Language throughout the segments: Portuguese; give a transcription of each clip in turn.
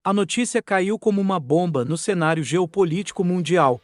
A notícia caiu como uma bomba no cenário geopolítico mundial.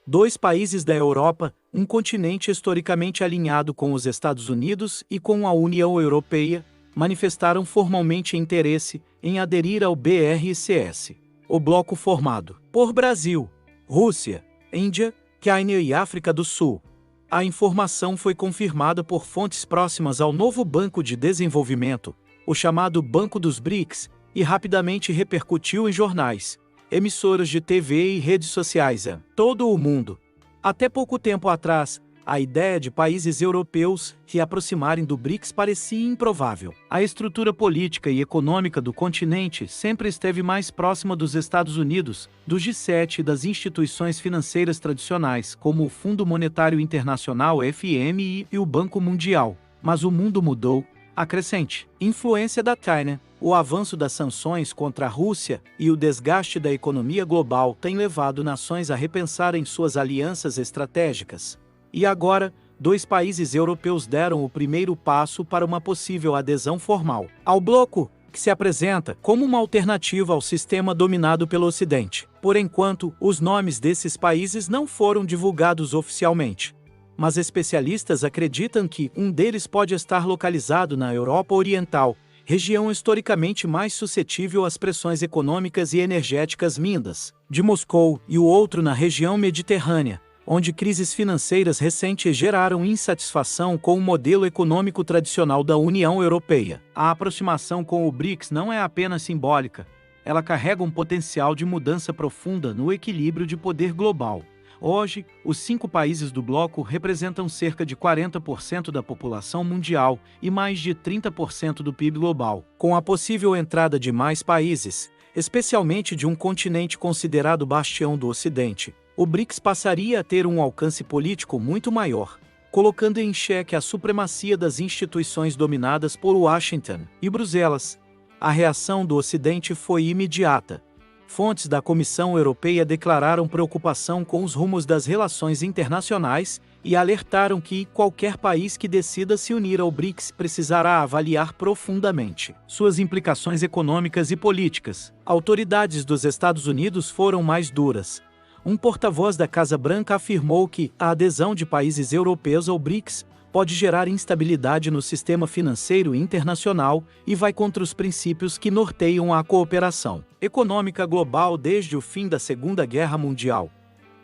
Dois países da Europa, um continente historicamente alinhado com os Estados Unidos e com a União Europeia, manifestaram formalmente interesse em aderir ao BRICS, o bloco formado por Brasil, Rússia, Índia, Quênia e África do Sul. A informação foi confirmada por fontes próximas ao novo Banco de Desenvolvimento, o chamado Banco dos BRICS, e rapidamente repercutiu em jornais, emissoras de TV e redes sociais em todo o mundo. Até pouco tempo atrás, a ideia de países europeus se aproximarem do BRICS parecia improvável. A estrutura política e econômica do continente sempre esteve mais próxima dos Estados Unidos, do G7 e das instituições financeiras tradicionais, como o Fundo Monetário Internacional (FMI) e o Banco Mundial. Mas o mundo mudou. A crescente influência da China, o avanço das sanções contra a Rússia e o desgaste da economia global têm levado nações a repensarem suas alianças estratégicas. E agora, dois países europeus deram o primeiro passo para uma possível adesão formal ao bloco, que se apresenta como uma alternativa ao sistema dominado pelo Ocidente. Por enquanto, os nomes desses países não foram divulgados oficialmente. Mas especialistas acreditam que um deles pode estar localizado na Europa Oriental, região historicamente mais suscetível às pressões econômicas e energéticas vindas de Moscou, e o outro na região mediterrânea, onde crises financeiras recentes geraram insatisfação com o modelo econômico tradicional da União Europeia. A aproximação com o BRICS não é apenas simbólica, ela carrega um potencial de mudança profunda no equilíbrio de poder global. Hoje, os 5 países do bloco representam cerca de 40% da população mundial e mais de 30% do PIB global. Com a possível entrada de mais países, especialmente de um continente considerado bastião do Ocidente, o BRICS passaria a ter um alcance político muito maior, colocando em xeque a supremacia das instituições dominadas por Washington e Bruxelas. A reação do Ocidente foi imediata. Fontes da Comissão Europeia declararam preocupação com os rumos das relações internacionais e alertaram que qualquer país que decida se unir ao BRICS precisará avaliar profundamente suas implicações econômicas e políticas. Autoridades dos Estados Unidos foram mais duras. Um porta-voz da Casa Branca afirmou que a adesão de países europeus ao BRICS pode gerar instabilidade no sistema financeiro internacional e vai contra os princípios que norteiam a cooperação econômica global desde o fim da Segunda Guerra Mundial.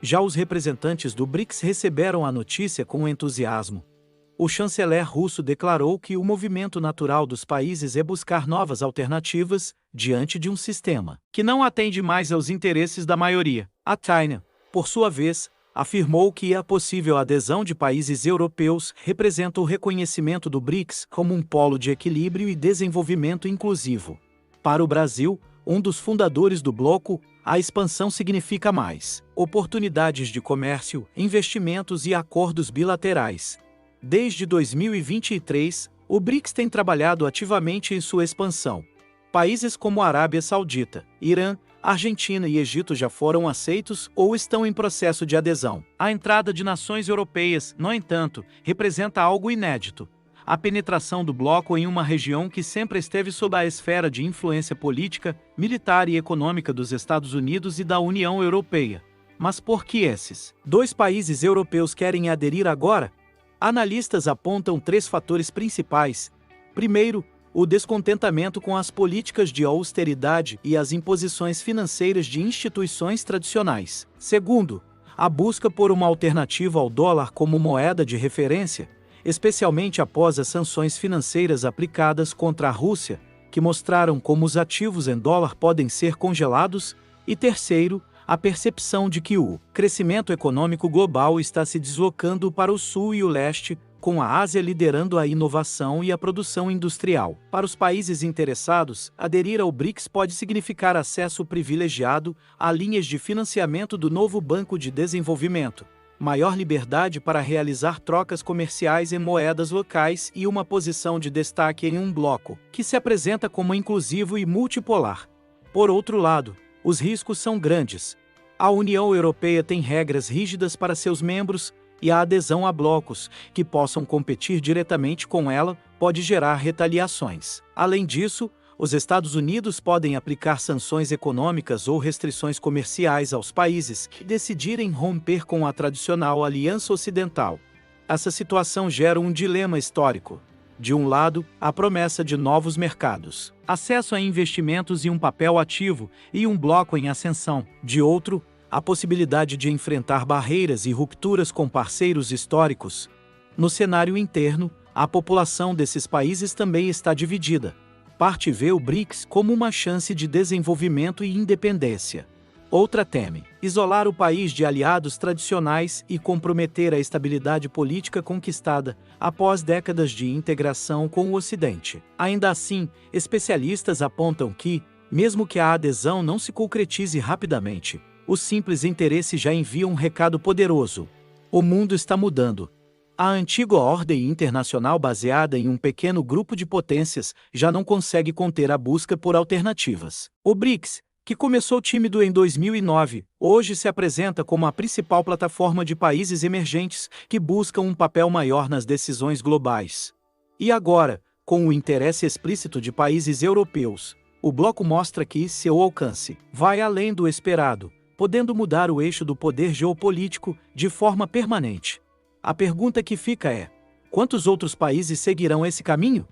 Já os representantes do BRICS receberam a notícia com entusiasmo. O chanceler russo declarou que o movimento natural dos países é buscar novas alternativas diante de um sistema que não atende mais aos interesses da maioria. A China, por sua vez, afirmou que a possível adesão de países europeus representa o reconhecimento do BRICS como um polo de equilíbrio e desenvolvimento inclusivo. Para o Brasil, um dos fundadores do bloco, a expansão significa mais oportunidades de comércio, investimentos e acordos bilaterais. Desde 2023, o BRICS tem trabalhado ativamente em sua expansão. Países como a Arábia Saudita, Irã, Argentina e Egito já foram aceitos ou estão em processo de adesão. A entrada de nações europeias, no entanto, representa algo inédito: a penetração do bloco em uma região que sempre esteve sob a esfera de influência política, militar e econômica dos Estados Unidos e da União Europeia. Mas por que esses dois países europeus querem aderir agora? Analistas apontam 3 fatores principais. Primeiro, o descontentamento com as políticas de austeridade e as imposições financeiras de instituições tradicionais. Segundo, a busca por uma alternativa ao dólar como moeda de referência, especialmente após as sanções financeiras aplicadas contra a Rússia, que mostraram como os ativos em dólar podem ser congelados. E terceiro, a percepção de que o crescimento econômico global está se deslocando para o sul e o leste, com a Ásia liderando a inovação e a produção industrial. Para os países interessados, aderir ao BRICS pode significar acesso privilegiado a linhas de financiamento do novo Banco de Desenvolvimento, maior liberdade para realizar trocas comerciais em moedas locais e uma posição de destaque em um bloco que se apresenta como inclusivo e multipolar. Por outro lado, os riscos são grandes. A União Europeia tem regras rígidas para seus membros, e a adesão a blocos que possam competir diretamente com ela pode gerar retaliações. Além disso, Os Estados Unidos podem aplicar sanções econômicas ou restrições comerciais aos países que decidirem romper com a tradicional Aliança Ocidental. Essa situação gera um dilema histórico. De um lado, a promessa de novos mercados, acesso a investimentos e um papel ativo, e um bloco em ascensão. De outro, a possibilidade de enfrentar barreiras e rupturas com parceiros históricos. No cenário interno, a população desses países também está dividida. Parte vê o BRICS como uma chance de desenvolvimento e independência. Outra teme isolar o país de aliados tradicionais e comprometer a estabilidade política conquistada após décadas de integração com o Ocidente. Ainda assim, especialistas apontam que, mesmo que a adesão não se concretize rapidamente, o simples interesse já envia um recado poderoso. O mundo está mudando. A antiga ordem internacional baseada em um pequeno grupo de potências já não consegue conter a busca por alternativas. O BRICS, que começou tímido em 2009, hoje se apresenta como a principal plataforma de países emergentes que buscam um papel maior nas decisões globais. E agora, com o interesse explícito de países europeus, o bloco mostra que seu alcance vai além do esperado, podendo mudar o eixo do poder geopolítico de forma permanente. A pergunta que fica é: quantos outros países seguirão esse caminho?